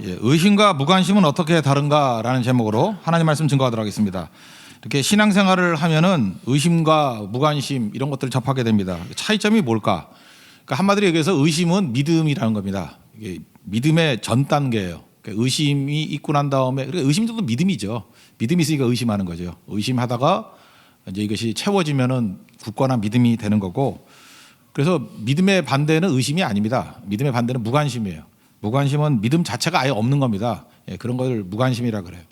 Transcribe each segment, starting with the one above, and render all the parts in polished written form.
예, 의심과 무관심은 어떻게 다른가라는 제목으로 하나님 말씀 증거하도록 하겠습니다. 이렇게 신앙생활을 하면은 의심과 무관심 이런 것들을 접하게 됩니다. 차이점이 뭘까? 그러니까 한마디로 얘기해서 의심은 믿음이라는 겁니다. 이게 믿음의 전 단계예요. 그러니까 의심이 있고 난 다음에, 그러니까 의심도 믿음이죠. 믿음이 있으니까 의심하는 거죠. 의심하다가 이제 이것이 채워지면은 굳건한 믿음이 되는 거고, 그래서 믿음의 반대는 의심이 아닙니다. 믿음의 반대는 무관심이에요. 무관심은 믿음 자체가 아예 없는 겁니다. 예, 그런 걸 무관심이라 그래요.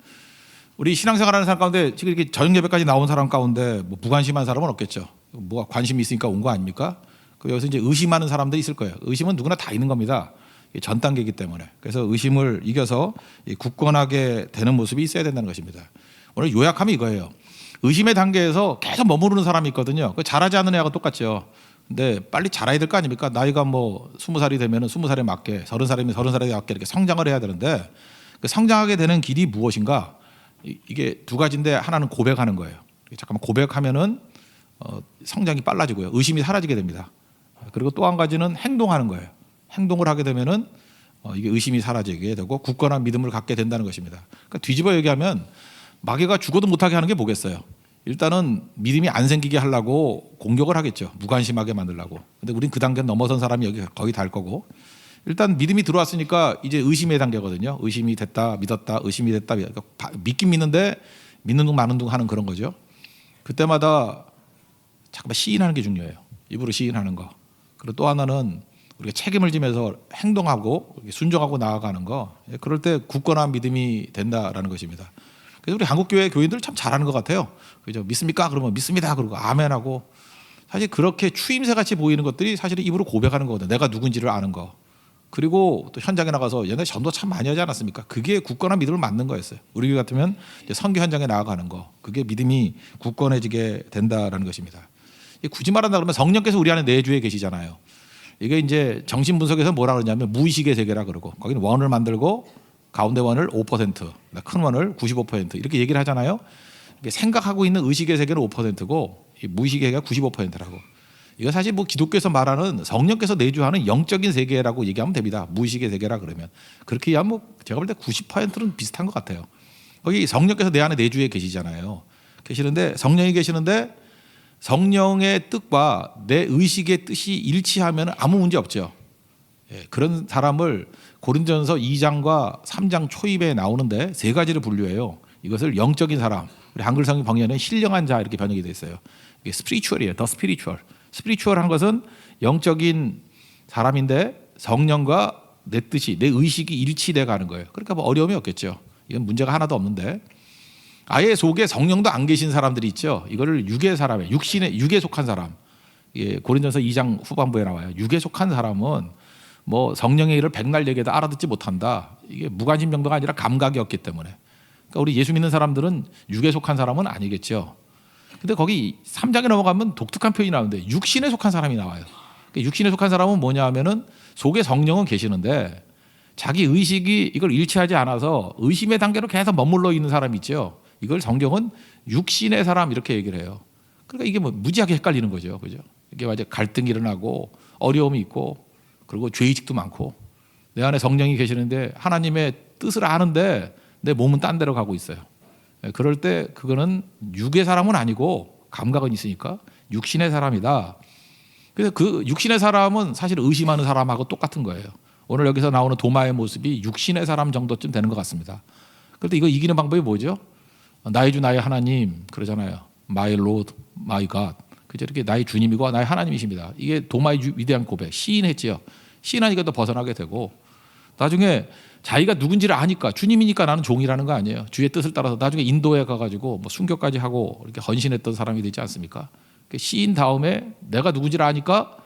우리 신앙생활하는 사람 가운데 지금 이렇게 저녁 예배까지 나온 사람 가운데 뭐 무관심한 사람은 없겠죠. 뭐가 관심이 있으니까 온 거 아닙니까? 여기서 이제 의심하는 사람들이 있을 거예요. 의심은 누구나 다 있는 겁니다. 전 단계이기 때문에. 그래서 의심을 이겨서 굳건하게 되는 모습이 있어야 된다는 것입니다. 오늘 요약하면 이거예요. 의심의 단계에서 계속 머무르는 사람이 있거든요. 잘하지 않는 애하고 똑같죠. 근데 빨리 자라야 될 거 아닙니까? 나이가 뭐 20살이 되면은 20살에 맞게, 30살이면 30살에 맞게 이렇게 성장을 해야 되는데, 그 성장하게 되는 길이 무엇인가? 이게 두 가지인데, 하나는 고백하는 거예요. 잠깐만 고백하면은 성장이 빨라지고요. 의심이 사라지게 됩니다. 그리고 또 한 가지는 행동하는 거예요. 행동을 하게 되면은 이게 의심이 사라지게 되고 굳건한 믿음을 갖게 된다는 것입니다. 그러니까 뒤집어 얘기하면 마귀가 죽어도 못하게 하는 게 뭐겠어요? 일단은 믿음이 안 생기게 하려고 공격을 하겠죠. 무관심하게 만들려고. 근데 우린 그 단계 넘어선 사람이 여기 거의 다 할 거고, 일단 믿음이 들어왔으니까 이제 의심의 단계거든요. 의심이 됐다, 믿었다, 의심이 됐다. 그러니까 믿긴 믿는데 믿는 둥 마는 둥 하는 그런 거죠. 그때마다 잠깐만 시인하는 게 중요해요. 입으로 시인하는 거. 그리고 또 하나는 우리가 책임을 지면서 행동하고 순종하고 나아가는 거. 그럴 때 굳건한 믿음이 된다라는 것입니다. 그래서 우리 한국교회 교인들 참 잘하는 것 같아요. 그죠? 믿습니까? 그러면 믿습니다. 그러고 아멘하고. 사실 그렇게 추임새 같이 보이는 것들이 사실은 입으로 고백하는 거거든요. 내가 누군지를 아는 거. 그리고 또 현장에 나가서 옛날에 전도 참 많이 하지 않았습니까? 그게 굳건한 믿음을 만든 거였어요. 우리 교회 같으면 선교 현장에 나아가는 거. 그게 믿음이 굳건해지게 된다라는 것입니다. 굳이 말한다 그러면 성령께서 우리 안에 내주에 계시잖아요. 이게 이제 정신 분석에서 뭐라 그러냐면 무의식의 세계라 그러고, 거기는 원을 만들고 가운데 원을 5%, 큰 원을 95% 이렇게 얘기를 하잖아요. 생각하고 있는 의식의 세계는 5%고 무의식의 세계가 95%라고. 이거 사실 뭐 기독교에서 말하는 성령께서 내주하는 영적인 세계라고 얘기하면 됩니다. 무의식의 세계라 그러면. 그렇게 얘기하면 뭐 제가 볼 때 90%는 비슷한 것 같아요. 거기 성령께서 내 안에 내주에 계시잖아요. 계시는데 성령이 계시는데 성령의 뜻과 내 의식의 뜻이 일치하면 아무 문제 없죠. 예, 그런 사람을 고린도전서 2장과 3장 초입에 나오는데 세 가지를 분류해요. 이것을 영적인 사람, 우리 한글 성경 번역에는 신령한 자 이렇게 번역이 돼 있어요. 이게 스피리추얼이에요. 더 스피리추얼. 스피리추얼한 것은 영적인 사람인데 성령과 내 뜻이, 내 의식이 일치돼 가는 거예요. 그러니까 뭐 어려움이 없겠죠. 이건 문제가 하나도 없는데, 아예 속에 성령도 안 계신 사람들이 있죠. 이거를 육의 사람이에요. 육에 속한 사람. 예, 고린도전서 2장 후반부에 나와요. 육에 속한 사람은 뭐 성령의 일을 백날 얘기해도 알아듣지 못한다. 이게 무관심 정도가 아니라 감각이 없기 때문에. 그러니까 우리 예수 믿는 사람들은 육에 속한 사람은 아니겠죠. 근데 거기 3장에 넘어가면 독특한 표현이 나오는데 육신에 속한 사람이 나와요. 그러니까 육신에 속한 사람은 뭐냐 하면은 속에 성령은 계시는데 자기 의식이 이걸 일치하지 않아서 의심의 단계로 계속 머물러 있는 사람이 있죠. 이걸 성경은 육신의 사람 이렇게 얘기를 해요. 그러니까 이게 뭐 무지하게 헷갈리는 거죠. 그죠? 이게 완전 갈등이 일어나고 어려움이 있고, 그리고 죄의식도 많고, 내 안에 성령이 계시는데 하나님의 뜻을 아는데 내 몸은 딴 데로 가고 있어요. 그럴 때 그거는 육의 사람은 아니고 감각은 있으니까 육신의 사람이다. 그래서 그 육신의 사람은 사실 의심하는 사람하고 똑같은 거예요. 오늘 여기서 나오는 도마의 모습이 육신의 사람 정도쯤 되는 것 같습니다. 그런데 이거 이기는 방법이 뭐죠? 나의 주 나의 하나님 그러잖아요. My Lord, my God. 그죠? 이렇게 나의 주님이고 나의 하나님이십니다. 이게 도마의 위대한 고백. 시인했지요. 시인하니까 또 벗어나게 되고, 나중에 자기가 누군지를 아니까, 주님이니까 나는 종이라는 거 아니에요. 주의 뜻을 따라서 나중에 인도에 가가지고 뭐 순교까지 하고 이렇게 헌신했던 사람이 되지 않습니까? 시인 다음에 내가 누군지를 아니까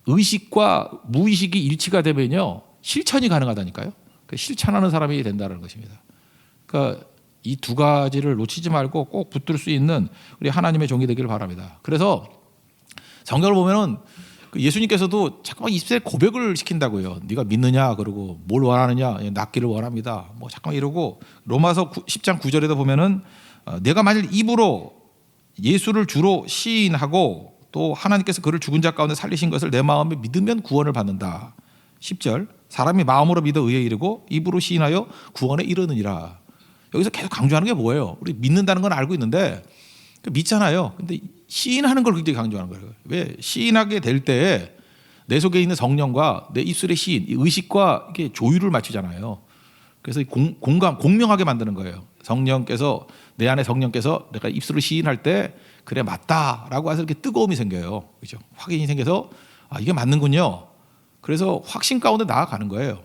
의식과 무의식이 일치가 되면요 실천이 가능하다니까요. 실천하는 사람이 된다는 것입니다. 그러니까 이 두 가지를 놓치지 말고 꼭 붙들 수 있는 우리 하나님의 종이 되기를 바랍니다. 그래서 성경을 보면은 예수님께서도 잠깐만 20세 고백을 시킨다고요. 네가 믿느냐 그러고 뭘 원하느냐, 낫기를 원합니다. 뭐 잠깐만 이러고, 로마서 10장 9절에도 보면은 내가 만일 입으로 예수를 주로 시인하고 또 하나님께서 그를 죽은 자 가운데 살리신 것을 내 마음에 믿으면 구원을 받는다. 10절 사람이 마음으로 믿어 의에 이르고 입으로 시인하여 구원에 이르느니라. 여기서 계속 강조하는 게 뭐예요? 우리 믿는다는 건 알고 있는데 믿잖아요. 근데 시인하는 걸 굉장히 강조하는 거예요. 왜? 시인하게 될 때에 내 속에 있는 성령과 내 입술의 시인, 이 의식과 이게 조율을 맞추잖아요. 그래서 공명하게 만드는 거예요. 성령께서 내 안에 성령께서 내가 입술을 시인할 때 그래 맞다라고 해서 이렇게 뜨거움이 생겨요. 그렇죠? 확인이 생겨서 아 이게 맞는군요. 그래서 확신 가운데 나아가는 거예요.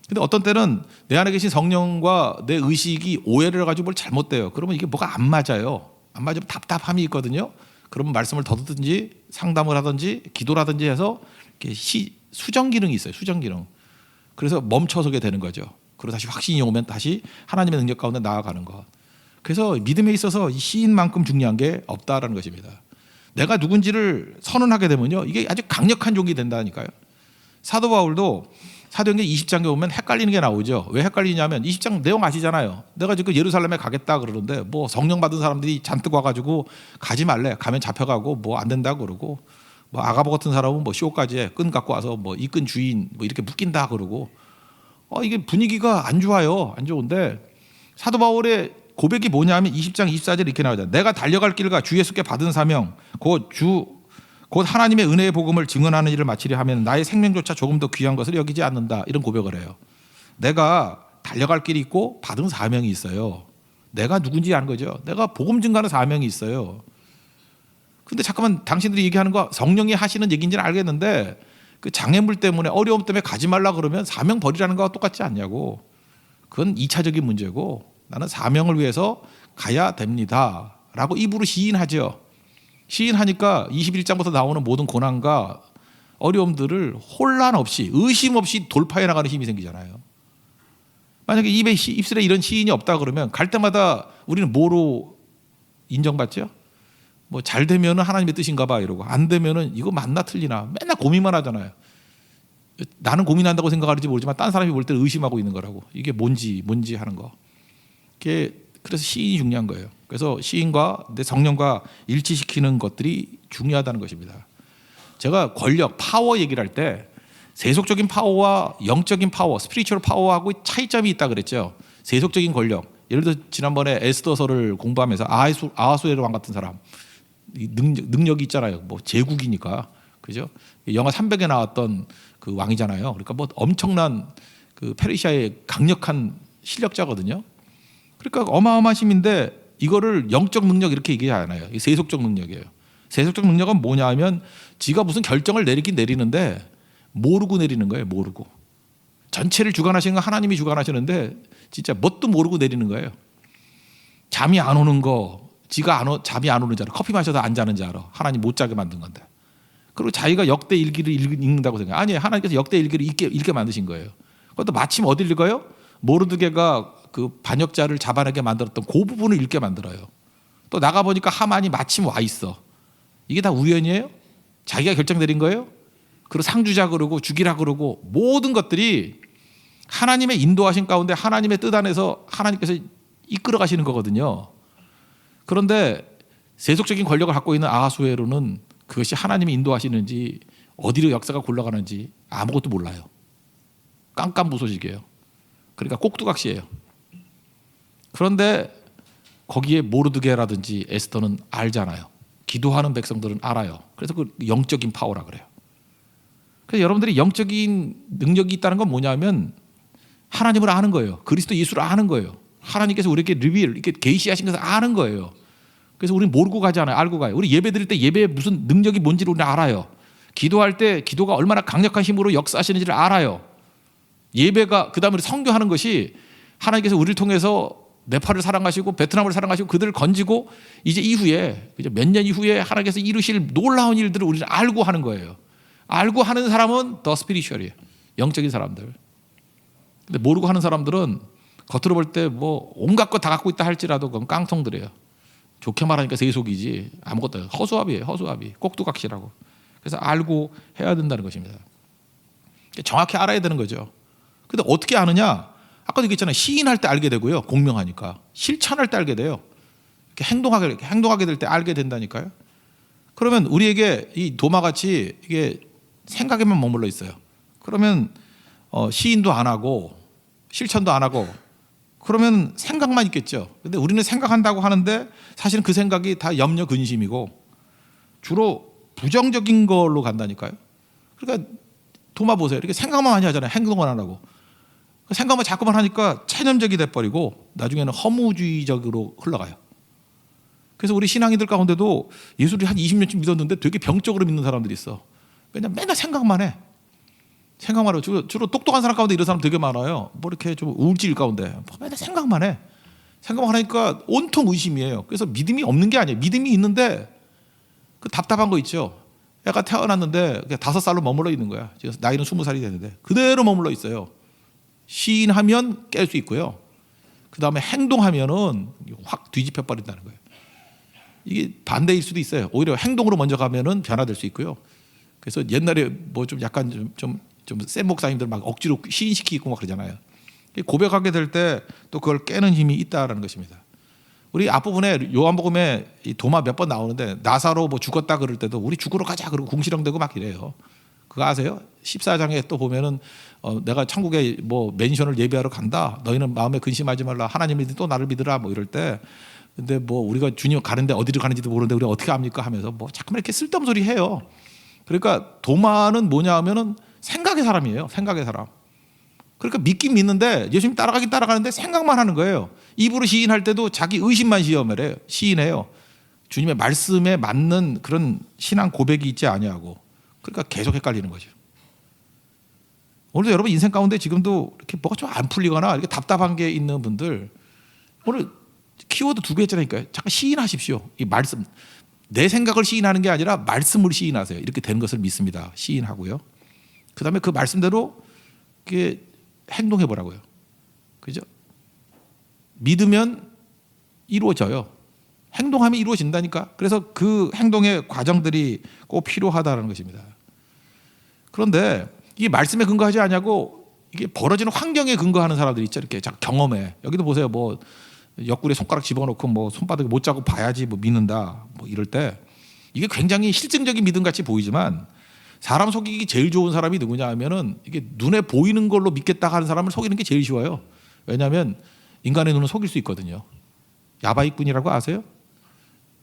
근데 어떤 때는 내 안에 계신 성령과 내 의식이 오해를 해가지고 뭘 잘못돼요. 그러면 이게 뭐가 안 맞아요. 안 맞으면 답답함이 있거든요. 그러면 말씀을 더 듣든지 상담을 하든지 기도라든지 해서 이렇게 수정 기능이 있어요. 수정 기능. 그래서 멈춰서게 되는 거죠. 그리고 다시 확신이 오면 다시 하나님의 능력 가운데 나아가는 것. 그래서 믿음에 있어서 이 시인만큼 중요한 게 없다라는 것입니다. 내가 누군지를 선언하게 되면요. 이게 아주 강력한 종이 된다니까요. 사도 바울도 사도행전 20장에 보면 헷갈리는 게 나오죠. 왜 헷갈리냐면 20장 내용 아시잖아요. 내가 지금 예루살렘에 가겠다 그러는데 뭐 성령 받은 사람들이 잔뜩 와가지고 가지 말래. 가면 잡혀가고 뭐 안 된다 그러고 뭐 아가보 같은 사람은 뭐 시옷까지 끈 갖고 와서 뭐 이 끈 주인 뭐 이렇게 묶인다 그러고 이게 분위기가 안 좋아요. 안 좋은데 사도 바울의 고백이 뭐냐면 20장 24절 이렇게 나오잖아요. 내가 달려갈 길과 주 예수께 받은 사명 곧 하나님의 은혜의 복음을 증언하는 일을 마치려 하면 나의 생명조차 조금 더 귀한 것을 여기지 않는다. 이런 고백을 해요. 내가 달려갈 길이 있고 받은 사명이 있어요. 내가 누군지 아는 거죠. 내가 복음 증가하는 사명이 있어요. 근데 잠깐만 당신들이 얘기하는 거 성령이 하시는 얘기인지는 알겠는데 그 장애물 때문에 어려움 때문에 가지 말라 그러면 사명 버리라는 거와 똑같지 않냐고. 그건 2차적인 문제고 나는 사명을 위해서 가야 됩니다. 라고 입으로 시인하죠. 시인하니까 21장부터 나오는 모든 고난과 어려움들을 혼란 없이 의심 없이 돌파해 나가는 힘이 생기잖아요. 만약에 입술에 이런 시인이 없다 그러면 갈 때마다 우리는 뭐로 인정받죠? 뭐 잘 되면은 하나님의 뜻인가 봐 이러고 안 되면은 이거 맞나 틀리나 맨날 고민만 하잖아요. 나는 고민한다고 생각하는지 모르지만 딴 사람이 볼 때는 의심하고 있는 거라고. 이게 뭔지 하는 거. 그래서 시인이 중요한 거예요. 그래서 시인과 내 성령과 일치시키는 것들이 중요하다는 것입니다. 제가 권력, 파워 얘기를 할 때 세속적인 파워와 영적인 파워, 스피리추얼 파워하고 차이점이 있다 그랬죠. 세속적인 권력. 예를 들어 지난번에 에스더서를 공부하면서 아하수에로 왕 같은 사람 능력이 있잖아요. 뭐 제국이니까 그죠? 영화 300에 나왔던 그 왕이잖아요. 그러니까 뭐 엄청난 그 페르시아의 강력한 실력자거든요. 그러니까 어마어마한 힘인데 이거를 영적 능력 이렇게 얘기하잖아요. 세속적 능력이에요. 세속적 능력은 뭐냐 하면 지가 무슨 결정을 내리긴 내리는데 모르고 내리는 거예요. 모르고. 전체를 주관하시는 건 하나님이 주관하시는데 진짜 뭣도 모르고 내리는 거예요. 잠이 안 오는 거 잠이 안 오는 줄 알아. 커피 마셔도 안 자는 줄 알아. 하나님 못 자게 만든 건데. 그리고 자기가 역대 일기를 읽는다고 생각해요. 아니에요. 하나님께서 역대 일기를 읽게 만드신 거예요. 그것도 마침 어딜 읽어요? 모르드게가 그 반역자를 잡아내게 만들었던 그 부분을 읽게 만들어요. 또 나가보니까 하만이 마침 와 있어. 이게 다 우연이에요? 자기가 결정 내린 거예요? 그리고 상주자 그러고 죽이라 그러고 모든 것들이 하나님의 인도하신 가운데 하나님의 뜻 안에서 하나님께서 이끌어 가시는 거거든요. 그런데 세속적인 권력을 갖고 있는 아하수에로는 그것이 하나님이 인도하시는지 어디로 역사가 굴러가는지 아무것도 몰라요. 깜깜무소식이에요. 그러니까 꼭두각시예요. 그런데 거기에 모르드게라든지 에스더는 알잖아요. 기도하는 백성들은 알아요. 그래서 그 영적인 파워라 그래요. 그래서 여러분들이 영적인 능력이 있다는 건 뭐냐면 하나님을 아는 거예요. 그리스도 예수를 아는 거예요. 하나님께서 우리에게 이렇게 계시하신 것을 아는 거예요. 그래서 우리는 모르고 가지 않아요. 알고 가요. 우리 예배 드릴 때 예배에 무슨 능력이 뭔지를 우리는 알아요. 기도할 때 기도가 얼마나 강력한 힘으로 역사하시는지를 알아요. 예배가 그다음에 선교하는 것이 하나님께서 우리를 통해서 네팔을 사랑하시고 베트남을 사랑하시고 그들을 건지고 이제 이후에 몇 년 이후에 하나님께서 이루실 놀라운 일들을 우리는 알고 하는 거예요. 알고 하는 사람은 더 스피리추얼이에요. 영적인 사람들. 근데 모르고 하는 사람들은 겉으로 볼 때 뭐 온갖 것 다 갖고 있다 할지라도 그건 깡통들이에요. 좋게 말하니까 세속이지 아무것도 허수아비예요. 허수아비. 꼭두각시라고. 그래서 알고 해야 된다는 것입니다. 정확히 알아야 되는 거죠. 근데 어떻게 아느냐? 아까도 얘기했잖아요. 시인할 때 알게 되고요. 공명하니까. 실천할 때 알게 돼요. 이렇게 행동하게 될 때 알게 된다니까요. 그러면 우리에게 이 도마같이 이게 생각에만 머물러 있어요. 그러면 시인도 안 하고 실천도 안 하고 그러면 생각만 있겠죠. 근데 우리는 생각한다고 하는데 사실은 그 생각이 다 염려 근심이고 주로 부정적인 걸로 간다니까요. 그러니까 도마 보세요. 이렇게 생각만 많이 하잖아요. 행동을 안 하고. 생각만 자꾸만 하니까 체념적이 돼버리고 나중에는 허무주의적으로 흘러가요. 그래서 우리 신앙인들 가운데도 예수를 한 20년쯤 믿었는데 되게 병적으로 믿는 사람들이 있어. 왜냐면 맨날 생각만 해. 생각만 하고 주로 똑똑한 사람 가운데 이런 사람 되게 많아요. 뭐 이렇게 좀 우울질 가운데 맨날 생각만 해. 생각만 하니까 온통 의심이에요. 그래서 믿음이 없는 게 아니에요. 믿음이 있는데 그 답답한 거 있죠. 애가 태어났는데 5살로 머물러 있는 거야. 지금 나이는 20살이 되는데 그대로 머물러 있어요. 시인하면 깰 수 있고요. 그 다음에 행동하면은 확 뒤집혀 버린다는 거예요. 이게 반대일 수도 있어요. 오히려 행동으로 먼저 가면은 변화될 수 있고요. 그래서 옛날에 뭐 좀 약간 좀 센 목사님들 막 억지로 시인시키고 막 그러잖아요. 고백하게 될 때 또 그걸 깨는 힘이 있다라는 것입니다. 우리 앞부분에 요한복음에 이 도마 몇 번 나오는데 나사로 뭐 죽었다 그럴 때도 우리 죽으러 가자 그러고 궁시렁대고 막 이래요. 그거 아세요? 14장에 또 보면은 내가 천국에 뭐 맨션을 예비하러 간다. 너희는 마음에 근심하지 말라. 하나님을 믿으 또 나를 믿으라. 뭐 이럴 때 근데 뭐 우리가 주님 가는데 어디로 가는지도 모르는데 우리가 어떻게 합니까 하면서 뭐 자꾸만 이렇게 쓸데없는 소리 해요. 그러니까 도마는 뭐냐 하면은 생각의 사람이에요. 생각의 사람. 그러니까 믿긴 믿는데 예수님 따라가긴 따라가는데 생각만 하는 거예요. 입으로 시인할 때도 자기 의심만 시인해요. 주님의 말씀에 맞는 그런 신앙 고백이 있지 아니하고 그러니까 계속 헷갈리는 거죠. 오늘도 여러분 인생 가운데 지금도 이렇게 뭐가 좀 안 풀리거나 이렇게 답답한 게 있는 분들 오늘 키워드 2개 했잖아요. 잠깐 시인하십시오. 이 말씀 내 생각을 시인하는 게 아니라 말씀을 시인하세요. 이렇게 되는 것을 믿습니다. 시인하고요. 그 다음에 그 말씀대로 이렇게 행동해 보라고요. 그죠? 믿으면 이루어져요. 행동하면 이루어진다니까. 그래서 그 행동의 과정들이 꼭 필요하다는 것입니다. 그런데 이게 말씀에 근거하지 않냐고 이게 벌어지는 환경에 근거하는 사람들이 있죠. 이렇게 경험에. 여기도 보세요. 뭐 옆구리에 손가락 집어넣고 뭐 손바닥에 못 자고 봐야지 뭐 믿는다. 뭐 이럴 때 이게 굉장히 실증적인 믿음 같이 보이지만 사람 속이기 제일 좋은 사람이 누구냐 하면은 이게 눈에 보이는 걸로 믿겠다 하는 사람을 속이는 게 제일 쉬워요. 왜냐하면 인간의 눈은 속일 수 있거든요. 야바이꾼이라고 아세요?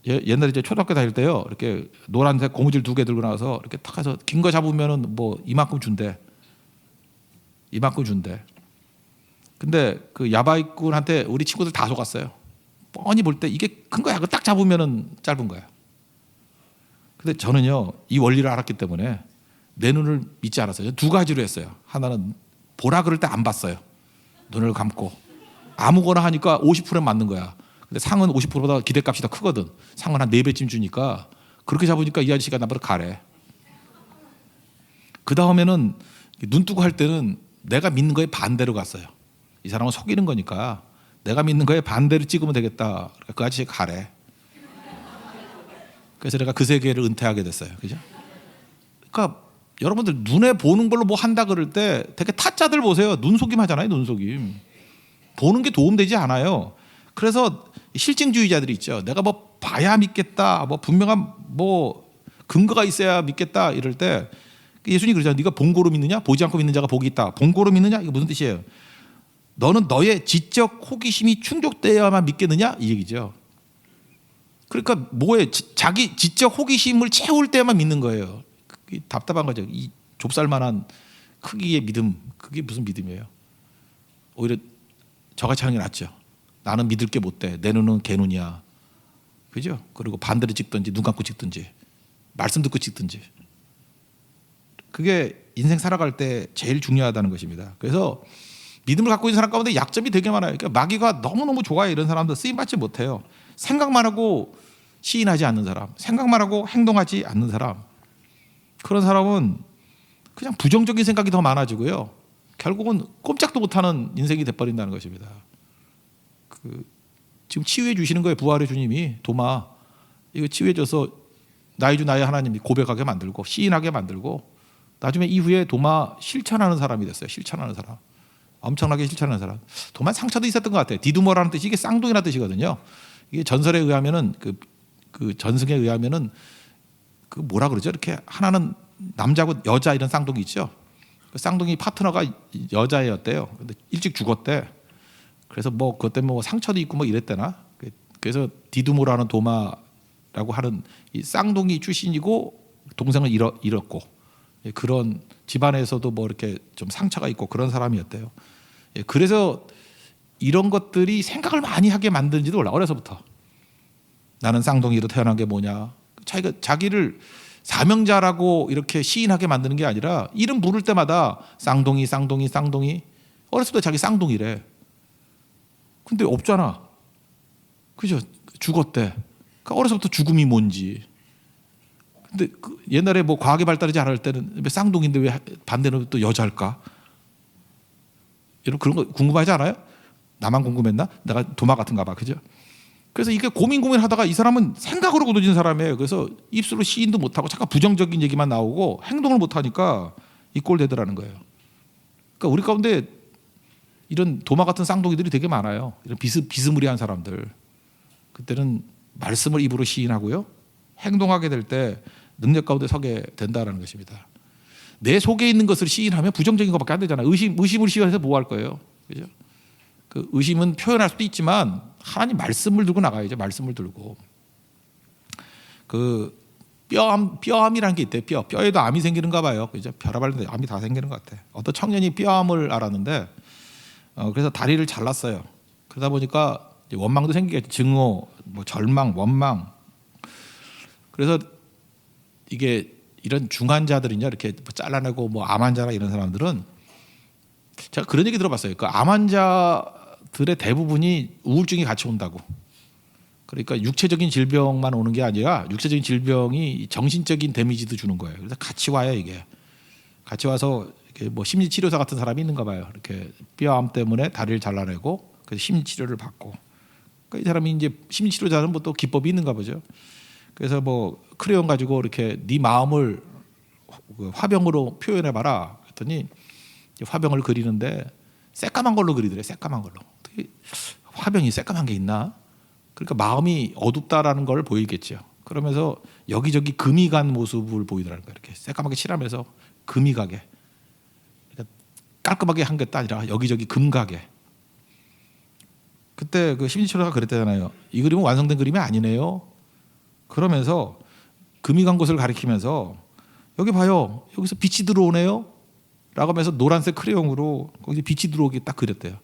옛날에 이제 초등학교 다닐 때요. 이렇게 노란색 고무줄 2개 들고 나와서 이렇게 탁 해서 긴 거 잡으면은 뭐 이만큼 준대. 이만큼 준대. 근데 그 야바이꾼한테 우리 친구들 다 속았어요. 뻔히 볼 때 이게 큰 거야. 그거 딱 잡으면은 짧은 거야. 근데 저는요 이 원리를 알았기 때문에 내 눈을 믿지 않았어요. 2가지로 했어요. 하나는 보라 그럴 때 안 봤어요. 눈을 감고 아무거나 하니까 50%는 맞는 거야. 근데 상은 50%보다 기대값이 더 크거든. 상은 한 4배쯤 주니까 그렇게 잡으니까 이 아저씨가 나보다 가래. 그 다음에는 눈 뜨고 할 때는 내가 믿는 거에 반대로 갔어요. 이 사람은 속이는 거니까 내가 믿는 거에 반대로 찍으면 되겠다. 그러니까 그 아저씨가 가래. 그래서 내가 그 세계를 은퇴하게 됐어요. 그죠? 그러니까 여러분들 눈에 보는 걸로 뭐 한다 그럴 때 되게 타짜들 보세요. 눈속임 하잖아요. 눈속임. 보는 게 도움되지 않아요. 그래서 실증주의자들이 있죠. 내가 뭐 봐야 믿겠다. 뭐 분명한 뭐 근거가 있어야 믿겠다. 이럴 때 예수님이 그러잖아요. 네가 본고로 믿느냐? 보지 않고 믿는 자가 복이 있다. 본고로 믿느냐? 이거 무슨 뜻이에요? 너는 너의 지적 호기심이 충족되어야만 믿겠느냐? 이 얘기죠. 그러니까 뭐에 자기 지적 호기심을 채울 때만 믿는 거예요. 그게 답답한 거죠. 이 좁쌀만한 크기의 믿음, 그게 무슨 믿음이에요? 오히려 저같이 하는 게 낫죠. 나는 믿을 게 못 돼. 내 눈은 개 눈이야. 그죠? 그리고 반대로 찍든지 눈 감고 찍든지 말씀 듣고 찍든지. 그게 인생 살아갈 때 제일 중요하다는 것입니다. 그래서 믿음을 갖고 있는 사람 가운데 약점이 되게 많아요. 그러니까 마귀가 너무너무 좋아해. 이런 사람들 쓰임받지 못해요. 생각만 하고 시인하지 않는 사람, 생각만 하고 행동하지 않는 사람, 그런 사람은 그냥 부정적인 생각이 더 많아지고요. 결국은 꼼짝도 못하는 인생이 돼버린다는 것입니다. 지금 치유해 주시는 거예요. 부활의 주님이 도마 이거 치유해 줘서 나의 주 나의 하나님이 고백하게 만들고 시인하게 만들고 나중에 이후에 도마 실천하는 사람이 됐어요. 실천하는 사람. 엄청나게 실천하는 사람. 도마 상처도 있었던 것 같아요. 디두머라는 뜻이 이게 쌍둥이라는 뜻이거든요. 이게 전설에 의하면은 그 전승에 의하면은 그 뭐라 그러죠? 이렇게 하나는 남자고 여자 이런 쌍둥이 있죠. 그 쌍둥이 파트너가 여자애였대요. 근데 일찍 죽었대. 그래서 뭐 그것 때문에 뭐 상처도 있고 뭐 이랬대나. 그래서 디두모라는 도마라고 하는 이 쌍둥이 출신이고 동생을 잃었고 그런 집안에서도 뭐 이렇게 좀 상처가 있고 그런 사람이었대요. 그래서 이런 것들이 생각을 많이 하게 만드는지도 몰라. 어려서부터 나는 쌍둥이로 태어난 게 뭐냐. 자기를 사명자라고 이렇게 시인하게 만드는 게 아니라 이름 부를 때마다 쌍둥이 쌍둥이 쌍둥이. 어렸을 때 자기 쌍둥이래. 근데 없잖아. 그죠? 죽었대. 그러니까 어려서부터 죽음이 뭔지. 근데 옛날에 뭐 과학이 발달하지 않을 때는 왜 쌍둥이인데 왜 반대로 또 여자일까? 여러분 그런 거 궁금하지 않아요? 나만 궁금했나? 내가 도마 같은가 봐. 그죠? 그래서 이게 고민하다가 이 사람은 생각으로 굳어진 사람이에요. 그래서 입술로 시인도 못하고 잠깐 부정적인 얘기만 나오고 행동을 못하니까 이 꼴 되더라는 거예요. 그러니까 우리 가운데 이런 도마 같은 쌍둥이들이 되게 많아요. 이런 비스무리한 사람들. 그때는 말씀을 입으로 시인하고요. 행동하게 될 때 능력 가운데 서게 된다는 것입니다. 내 속에 있는 것을 시인하면 부정적인 것밖에 안 되잖아요. 의심을 시인해서 뭐 할 거예요? 그죠? 그 의심은 표현할 수도 있지만 하나님 말씀을 들고 나가야죠. 말씀을 들고. 그 뼈암이라는 게 있대요. 뼈에도 암이 생기는가 봐요. 그죠? 혈압 데 암이 다 생기는 것 같아. 어떤 청년이 뼈암을 앓았는데 그래서 다리를 잘랐어요. 그러다 보니까 원망도 생기겠죠. 증오, 뭐 절망, 원망. 그래서 이게 이런 중환자들이냐 이렇게 잘라내고 뭐 암 환자나 이런 사람들은 제가 그런 얘기 들어봤어요. 그 암 환자들의 대부분이 우울증이 같이 온다고. 그러니까 육체적인 질병만 오는 게 아니라 육체적인 질병이 정신적인 데미지도 주는 거예요. 그래서 같이 와요 이게. 같이 와서 이렇게 뭐 심리치료사 같은 사람이 있는가 봐요. 이렇게 뼈암 때문에 다리를 잘라내고 그래서 심리치료를 받고. 그러니까 이 사람이 이제 심리치료자는 뭐 또 기법이 있는가 보죠. 그래서 뭐 크레용 가지고 이렇게 네 마음을 화병으로 표현해봐라. 그랬더니 화병을 그리는데 새까만 걸로 그리더래. 새까만 걸로. 어떻게 화병이 새까만 게 있나? 그러니까 마음이 어둡다라는 걸 보이겠죠. 그러면서 여기저기 금이 간 모습을 보이더라는 거예요. 이렇게 새까맣게 칠하면서 금이 가게. 그러니까 깔끔하게 한 것도 아니라 여기저기 금 가게. 그때 그 심리치료가 그랬잖아요. 이 그림은 완성된 그림이 아니네요. 그러면서 금이 간 곳을 가리키면서 여기 봐요. 여기서 빛이 들어오네요. 라고 하면서 노란색 크레용으로 거기 빛이 들어오게 딱 그렸대요.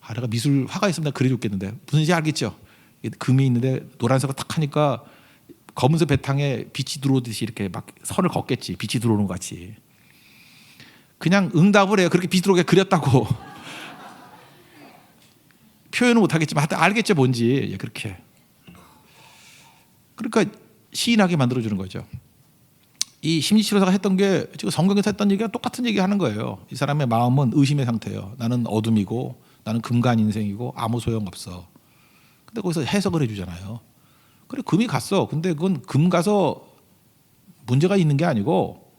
아, 내가 미술 화가 있으면 내가 그려줬겠는데 무슨 일인지 알겠죠? 금이 있는데 노란색을 탁 하니까 검은색 배탕에 빛이 들어오듯이 이렇게 막 선을 걷겠지. 빛이 들어오는 것 같이. 그냥 응답을 해요. 그렇게 빛이 들어오게 그렸다고. 표현은 못하겠지만 하여튼 알겠죠 뭔지. 예, 그렇게. 그러니까 시인하게 만들어주는 거죠. 이 심리치료사가 했던 게 지금 성경에서 했던 얘기가 똑같은 얘기 하는 거예요. 이 사람의 마음은 의심의 상태예요. 나는 어둠이고 나는 금간 인생이고 아무 소용없어. 근데 거기서 해석을 해주잖아요. 그래 금이 갔어. 근데 그건 금 가서 문제가 있는 게 아니고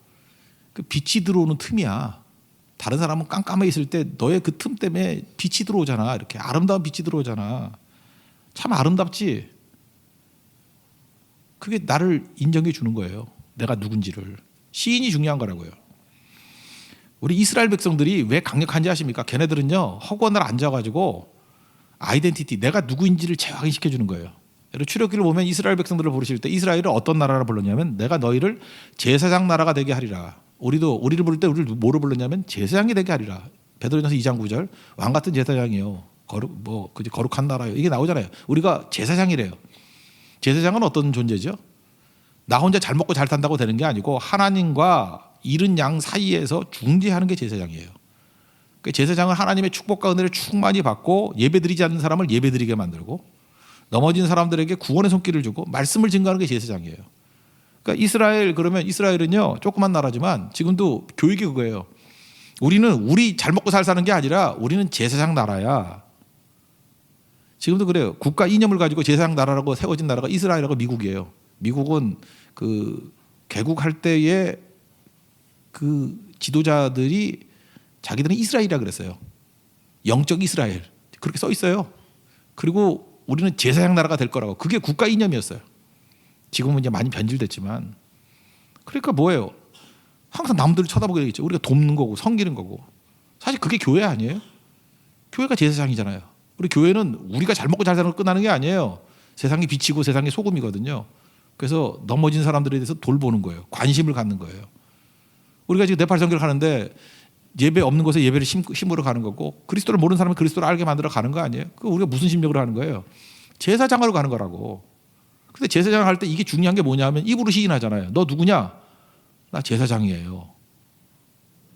그 빛이 들어오는 틈이야. 다른 사람은 깜깜해 있을 때 너의 그 틈 때문에 빛이 들어오잖아. 이렇게 아름다운 빛이 들어오잖아. 참 아름답지. 그게 나를 인정해 주는 거예요. 내가 누군지를. 시인이 중요한 거라고요. 우리 이스라엘 백성들이 왜 강력한지 아십니까? 걔네들은요 허구한 날 앉아가지고 아이덴티티, 내가 누구인지를 재확인시켜 주는 거예요. 여러분 출애굽기를 보면 이스라엘 백성들을 부르실 때 이스라엘을 어떤 나라라 불렀냐면 내가 너희를 제사장 나라가 되게 하리라. 우리를 부를 때 우리를 뭐로 불렀냐면 제사장이 되게 하리라. 베드로전서 2장 9절 왕 같은 제사장이요. 거룩한 나라요. 이게 나오잖아요. 우리가 제사장이래요. 제사장은 어떤 존재죠? 나 혼자 잘 먹고 잘 산다고 되는 게 아니고 하나님과 잃은 양 사이에서 중재하는 게 제사장이에요. 그 제사장은 하나님의 축복과 은혜를 충만히 받고 예배드리지 않는 사람을 예배드리게 만들고 넘어진 사람들에게 구원의 손길을 주고 말씀을 증거하는 게 제사장이에요. 그러니까 그러면 이스라엘은요 조그만 나라지만 지금도 교육이 그거예요. 우리는 우리 잘 먹고 잘 사는 게 아니라 우리는 제사장 나라야. 지금도 그래요. 국가 이념을 가지고 제사장 나라라고 세워진 나라가 이스라엘하고 미국이에요. 미국은 그 개국할 때의 그 지도자들이 자기들은 이스라엘이라 그랬어요. 영적 이스라엘 그렇게 써 있어요. 그리고 우리는 제사장 나라가 될 거라고. 그게 국가 이념이었어요. 지금은 이제 많이 변질됐지만. 그러니까 뭐예요? 항상 남들을 쳐다보게 되겠죠. 우리가 돕는 거고 섬기는 거고. 사실 그게 교회 아니에요? 교회가 제사장이잖아요. 우리 교회는 우리가 잘 먹고 잘 사는 걸 끝나는 게 아니에요. 세상이 빛이고 세상이 소금이거든요. 그래서 넘어진 사람들에 대해서 돌보는 거예요. 관심을 갖는 거예요. 우리가 지금 네팔 선교를 가는데 예배 없는 곳에 예배를 심으러 가는 거고, 그리스도를 모르는 사람은 그리스도를 알게 만들어 가는 거 아니에요? 그 우리가 무슨 심력으로 하는 거예요? 제사장으로 가는 거라고. 근데 제사장 할 때 이게 중요한 게 뭐냐면 입으로 시인하잖아요. 너 누구냐? 나 제사장이에요.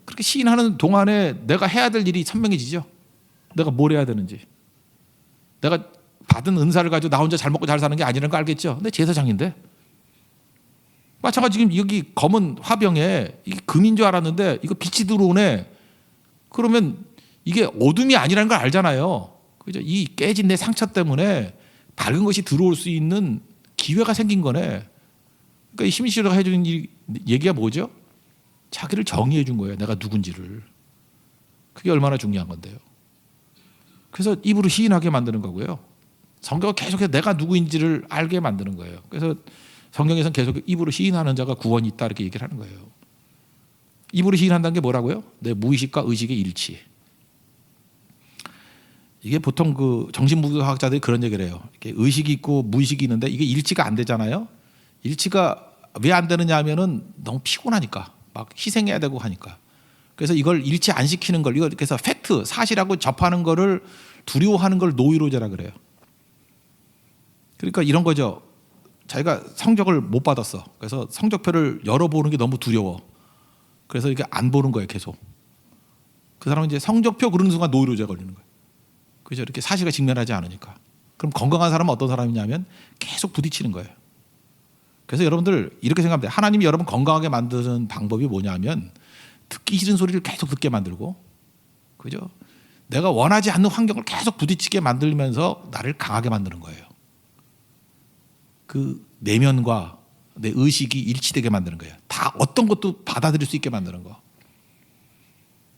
그렇게 시인하는 동안에 내가 해야 될 일이 선명해지죠. 내가 뭘 해야 되는지. 내가 받은 은사를 가지고 나 혼자 잘 먹고 잘 사는 게 아니라는 거 알겠죠? 근데 제사장인데. 마찬가지 지금 여기 검은 화병에 이게 금인 줄 알았는데 이거 빛이 들어오네. 그러면 이게 어둠이 아니라는 걸 알잖아요. 그죠? 이 깨진 내 상처 때문에 밝은 것이 들어올 수 있는 기회가 생긴 거네. 그러니까 힘씨가 해주는 얘기가 뭐죠? 자기를 정의해 준 거예요. 내가 누군지를. 그게 얼마나 중요한 건데요. 그래서 입으로 시인하게 만드는 거고요. 성경은 계속해서 내가 누구인지를 알게 만드는 거예요. 그래서 성경에서는 계속 입으로 시인하는 자가 구원이 있다 이렇게 얘기를 하는 거예요. 입으로 시인한다는 게 뭐라고요? 내 무의식과 의식의 일치. 이게 보통 그 정신무학자들이 그런 얘기를 해요. 이렇게 의식이 있고 무의식이 있는데 이게 일치가 안 되잖아요. 일치가 왜 안 되느냐 하면은 너무 피곤하니까 막 희생해야 되고 하니까. 그래서 이걸 일치 안 시키는 걸, 이걸 그래서 팩트, 사실하고 접하는 거를 두려워하는 걸 노이로제라 그래요. 그러니까 이런 거죠. 자기가 성적을 못 받았어. 그래서 성적표를 열어보는 게 너무 두려워. 그래서 이게 안 보는 거예요, 계속. 그 사람은 이제 성적표 그러는 순간 노이로제 걸리는 거예요. 그죠? 이렇게 사실과 직면하지 않으니까. 그럼 건강한 사람은 어떤 사람이냐면 계속 부딪히는 거예요. 그래서 여러분들 이렇게 생각하면 돼요. 하나님이 여러분 건강하게 만드는 방법이 뭐냐면 듣기 싫은 소리를 계속 듣게 만들고, 그죠? 내가 원하지 않는 환경을 계속 부딪히게 만들면서 나를 강하게 만드는 거예요. 그 내면과 내 의식이 일치되게 만드는 거예요. 다 어떤 것도 받아들일 수 있게 만드는 거.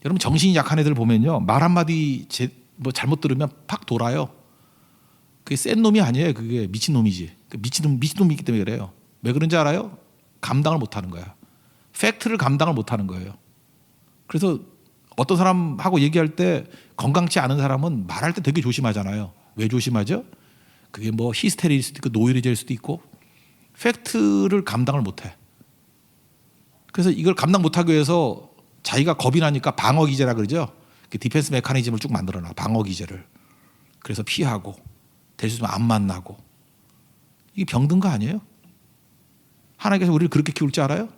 여러분 정신이 약한 애들 보면요, 말 한마디 뭐 잘못 들으면 팍 돌아요. 그게 센 놈이 아니에요. 그게 미친 놈이지. 미친 놈이기 때문에 그래요. 왜 그런지 알아요? 감당을 못하는 거야. 팩트를 감당을 못하는 거예요. 그래서 어떤 사람하고 얘기할 때 건강치 않은 사람은 말할 때 되게 조심하잖아요. 왜 조심하죠? 그게 뭐 히스테리일 수도 있고 노이로제일 수도 있고 팩트를 감당을 못해. 그래서 이걸 감당 못하기 위해서 자기가 겁이 나니까 방어 기제라 그러죠. 디펜스 메커니즘을 쭉 만들어놔. 방어 기제를. 그래서 피하고 될 수 있으면 안 만나고. 이게 병든 거 아니에요? 하나님께서 우리를 그렇게 키울 줄 알아요?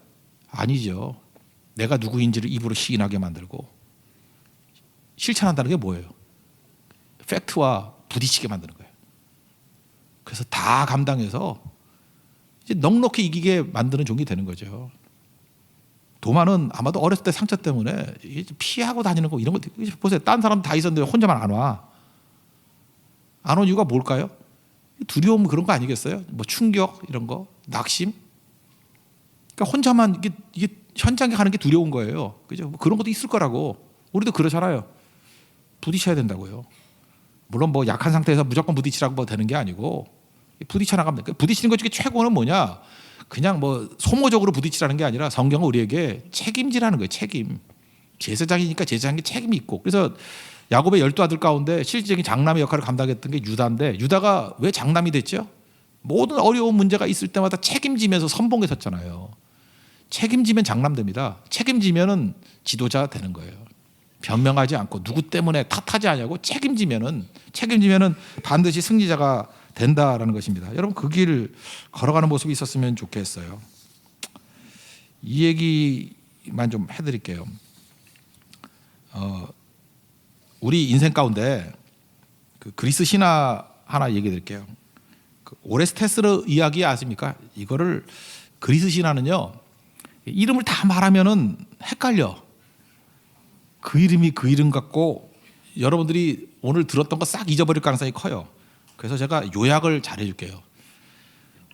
아니죠. 내가 누구인지를 입으로 시인하게 만들고 실천한다는 게 뭐예요? 팩트와 부딪히게 만드는 거예요. 그래서 다 감당해서 이제 넉넉히 이기게 만드는 종이 되는 거죠. 도마는 아마도 어렸을 때 상처 때문에 피하고 다니는 거 이런 거 보세요. 딴 사람 다 있었는데 혼자만 안 와. 안 온 이유가 뭘까요? 두려움 그런 거 아니겠어요? 뭐 충격 이런 거, 낙심. 그러니까 혼자만 이게 현장에 가는 게 두려운 거예요. 그죠? 뭐 그런 것도 있을 거라고. 우리도 그러잖아요. 부딪혀야 된다고요. 물론 뭐 약한 상태에서 무조건 부딪히라고 뭐 되는 게 아니고 부딪혀 나가면 돼. 부딪히는 것 중에 최고는 뭐냐? 그냥 뭐 소모적으로 부딪히라는 게 아니라 성경은 우리에게 책임지라는 거예요. 책임. 제사장이니까 제사장에게 책임이 있고. 그래서 야곱의 12아들 가운데 실질적인 장남의 역할을 감당했던 게 유다인데, 유다가 왜 장남이 됐죠? 모든 어려운 문제가 있을 때마다 책임지면서 선봉에 섰잖아요. 책임지면 장남됩니다. 책임지면은 지도자 되는 거예요. 변명하지 않고 누구 때문에 탓하지 않냐고 책임지면은 반드시 승리자가 된다라는 것입니다. 여러분 그 길 걸어가는 모습이 있었으면 좋겠어요. 이 얘기만 좀 해드릴게요. 우리 인생 가운데 그 그리스 신화 하나 얘기해 드릴게요. 그 오레스테스 이야기 아십니까? 이거를 그리스 신화는요, 이름을 다 말하면은 헷갈려. 그 이름이 그 이름 같고 여러분들이 오늘 들었던 거 싹 잊어버릴 가능성이 커요. 그래서 제가 요약을 잘 해줄게요.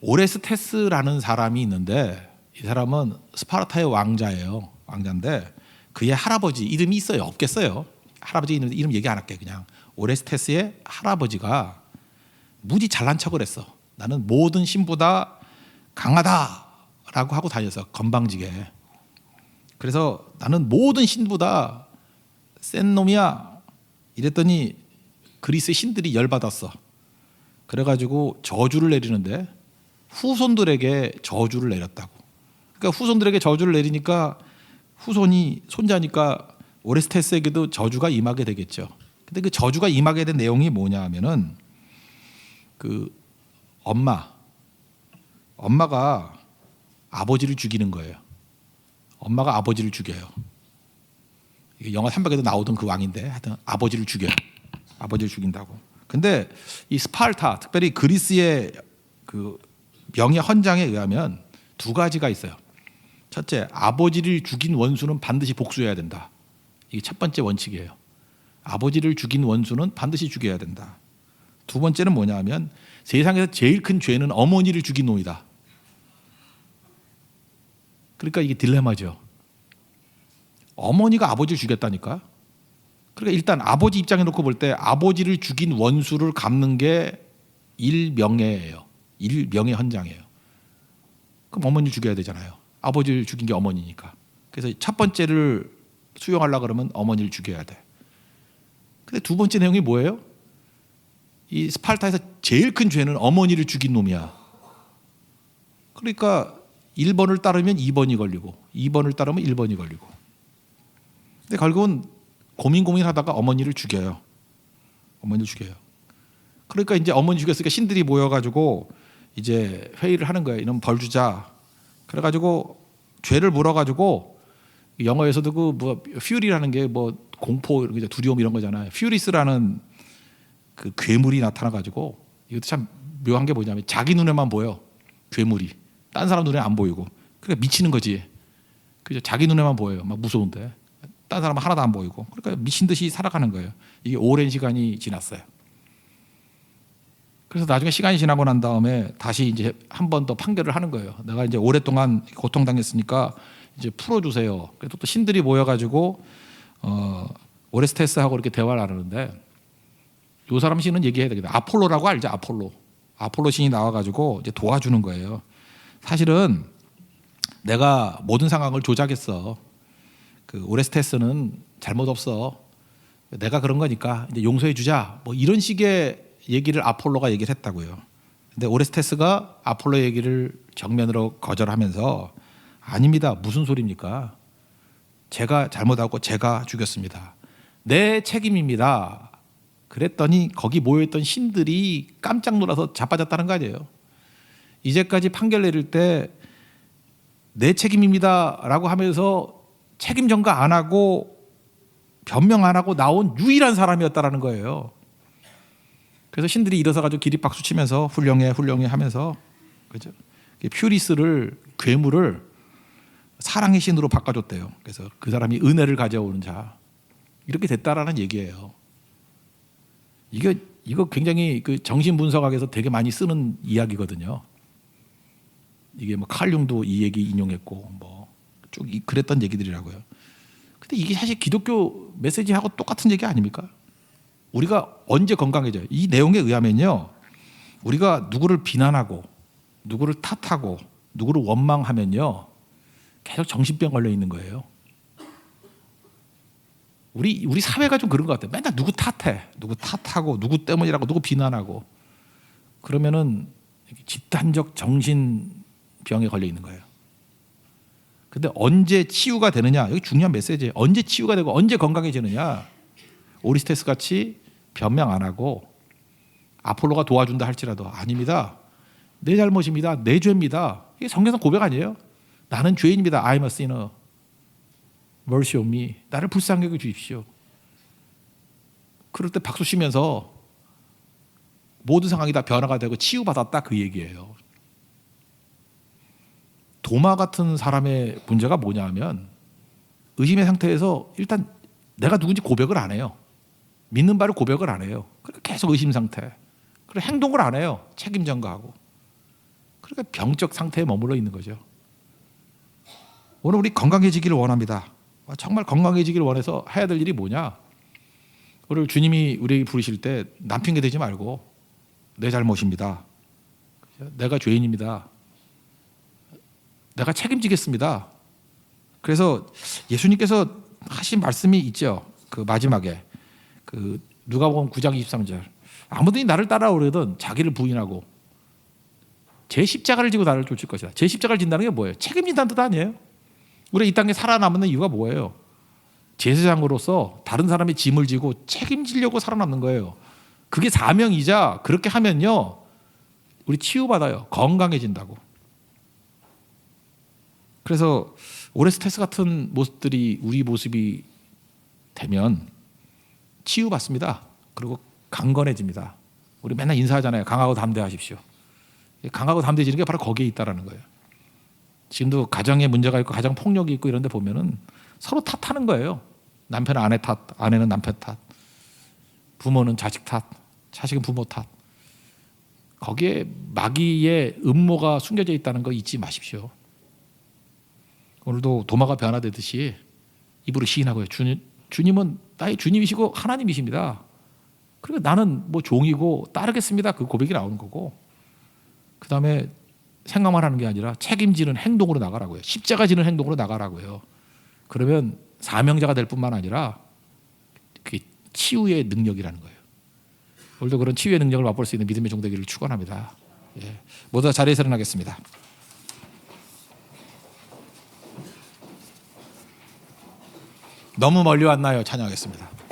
오레스테스라는 사람이 있는데 이 사람은 스파르타의 왕자예요. 왕자인데 그의 할아버지 이름이 있어요? 없겠어요? 할아버지 이름 얘기 안 할게요. 그냥 오레스테스의 할아버지가 무지 잘난 척을 했어. 나는 모든 신보다 강하다라고 하고 다녔어. 건방지게. 그래서 나는 모든 신보다 센 놈이야 이랬더니 그리스 신들이 열받았어. 그래가지고 저주를 내리는데 후손들에게 저주를 내렸다고. 그러니까 후손들에게 저주를 내리니까 후손이 손자니까 오레스테스에게도 저주가 임하게 되겠죠. 근데 그 저주가 임하게 된 내용이 뭐냐 하면은 그 엄마가 아버지를 죽이는 거예요. 엄마가 아버지를 죽여요. 이게 영화 300에도 나오던 그 왕인데 하여튼 아버지를 죽여요. 아버지를 죽인다고. 근데 이 스파르타, 특별히 그리스의 그 명예 헌장에 의하면 두 가지가 있어요. 첫째, 아버지를 죽인 원수는 반드시 복수해야 된다. 이게 첫 번째 원칙이에요. 아버지를 죽인 원수는 반드시 죽여야 된다. 두 번째는 뭐냐 하면 세상에서 제일 큰 죄는 어머니를 죽인 놈이다. 그러니까 이게 딜레마죠. 어머니가 아버지를 죽였다니까. 그러니까 일단 아버지 입장에 놓고 볼 때 아버지를 죽인 원수를 갚는 게 일명예예요. 일명예 헌장이에요. 그럼 어머니를 죽여야 되잖아요. 아버지를 죽인 게 어머니니까. 그래서 첫 번째를 수용하려고 그러면 어머니를 죽여야 돼. 근데 두 번째 내용이 뭐예요? 이 스파르타에서 제일 큰 죄는 어머니를 죽인 놈이야. 그러니까 1번을 따르면 2번이 걸리고 2번을 따르면 1번이 걸리고. 근데 결국은 고민하다가 어머니를 죽여요. 어머니를 죽여요. 그러니까 이제 어머니 죽였으니까 신들이 모여가지고 이제 회의를 하는 거예요. 이놈 벌 주자. 그래가지고 죄를 물어가지고 영어에서도 그 뭐 퓨리라는 게 뭐 공포, 두려움 이런 거잖아요. 퓨리스라는 그 괴물이 나타나가지고 이것도 참 묘한 게 뭐냐면 자기 눈에만 보여. 괴물이. 딴 사람 눈에 안 보이고. 그러니까 미치는 거지. 그죠? 자기 눈에만 보여요. 막 무서운데. 딴 사람은 하나도 안 보이고. 그러니까 미친 듯이 살아가는 거예요. 이게 오랜 시간이 지났어요. 그래서 나중에 시간이 지나고 난 다음에 다시 이제 한 번 더 판결을 하는 거예요. 내가 이제 오랫동안 고통당했으니까 이제 풀어주세요. 그래서 또 신들이 모여가지고 오레스테스하고 이렇게 대화를 나누는데 요 사람 신은 얘기해야 되겠다. 아폴로라고 알죠? 아폴로 신이 나와가지고 이제 도와주는 거예요. 사실은 내가 모든 상황을 조작했어. 그 오레스테스는 잘못 없어. 내가 그런 거니까 이제 용서해 주자. 뭐 이런 식의 얘기를 아폴로가 얘기를 했다고요. 근데 오레스테스가 아폴로 얘기를 정면으로 거절하면서 아닙니다. 무슨 소리입니까? 제가 잘못하고 제가 죽였습니다. 내 책임입니다. 그랬더니 거기 모여있던 신들이 깜짝 놀라서 자빠졌다는 거 아니에요. 이제까지 판결 내릴 때 내 책임입니다라고 하면서 책임 전가 안 하고 변명 안 하고 나온 유일한 사람이었다라는 거예요. 그래서 신들이 일어서 가지고 기립박수 치면서 훌륭해 하면서 그죠? 퓨리스를 괴물을 사랑의 신으로 바꿔줬대요. 그래서 그 사람이 은혜를 가져오는 자 이렇게 됐다라는 얘기예요. 이거 굉장히 그 정신분석학에서 되게 많이 쓰는 이야기거든요. 이게 뭐 칼융도 이 얘기 인용했고 뭐 쭉 그랬던 얘기들이라고요. 근데 이게 사실 기독교 메시지하고 똑같은 얘기 아닙니까? 우리가 언제 건강해져요? 이 내용에 의하면요, 우리가 누구를 비난하고 누구를 탓하고 누구를 원망하면요 계속 정신병 걸려 있는 거예요. 우리 사회가 좀 그런 것 같아요. 맨날 누구 탓해, 누구 탓하고 누구 때문이라고 누구 비난하고 그러면은 집단적 정신병에 걸려 있는 거예요. 근데 언제 치유가 되느냐? 여기 중요한 메시지예요. 언제 치유가 되고 언제 건강해지느냐? 오리스테스 같이 변명 안 하고 아폴로가 도와준다 할지라도 아닙니다. 내 잘못입니다. 내 죄입니다. 이게 성경상 고백 아니에요? 나는 죄인입니다. I'm a sinner. Mercy on me. 나를 불쌍히 여겨 주십시오. 그럴 때 박수 치면서 모든 상황이 다 변화가 되고 치유받았다 그 얘기예요. 도마 같은 사람의 문제가 뭐냐 하면 의심의 상태에서 일단 내가 누군지 고백을 안 해요. 믿는 바를 고백을 안 해요. 그러니까 계속 의심 상태. 그리고 행동을 안 해요. 책임 전가하고. 그러니까 병적 상태에 머물러 있는 거죠. 오늘 우리 건강해지기를 원합니다. 정말 건강해지기를 원해서 해야 될 일이 뭐냐? 오늘 주님이 우리에게 부르실 때 남 핑계 대지 말고 내 잘못입니다. 내가 죄인입니다. 내가 책임지겠습니다. 그래서 예수님께서 하신 말씀이 있죠. 그 마지막에 그 누가복음 9장 23절 아무든지 나를 따라오려든 자기를 부인하고 제 십자가를 지고 나를 쫓을 것이다. 제 십자가를 진다는 게 뭐예요? 책임진다는 뜻 아니에요? 우리가 이 땅에 살아남는 이유가 뭐예요? 제사장으로서 다른 사람의 짐을 지고 책임지려고 살아남는 거예요. 그게 사명이자 그렇게 하면요 우리 치유받아요. 건강해진다고. 그래서 오레스테스 같은 모습들이 우리 모습이 되면 치유받습니다. 그리고 강건해집니다. 우리 맨날 인사하잖아요. 강하고 담대하십시오. 강하고 담대해지는 게 바로 거기에 있다라는 거예요. 지금도 가정에 문제가 있고 가정 폭력이 있고 이런 데 보면은 서로 탓하는 거예요. 남편은 아내 탓, 아내는 남편 탓, 부모는 자식 탓, 자식은 부모 탓. 거기에 마귀의 음모가 숨겨져 있다는 거 잊지 마십시오. 오늘도 도마가 변화되듯이 입으로 시인하고요. 주님은 나의 주님이시고 하나님이십니다. 그리고 나는 뭐 종이고 따르겠습니다. 그 고백이 나오는 거고 그 다음에 생각만 하는 게 아니라 책임지는 행동으로 나가라고요. 십자가 지는 행동으로 나가라고요. 그러면 사명자가 될 뿐만 아니라 그게 치유의 능력이라는 거예요. 오늘도 그런 치유의 능력을 맛볼 수 있는 믿음의 종 되기를 축원합니다. 예. 모두 다 자리에서 일어나겠습니다. 너무 멀리 왔나요? 찬양하겠습니다.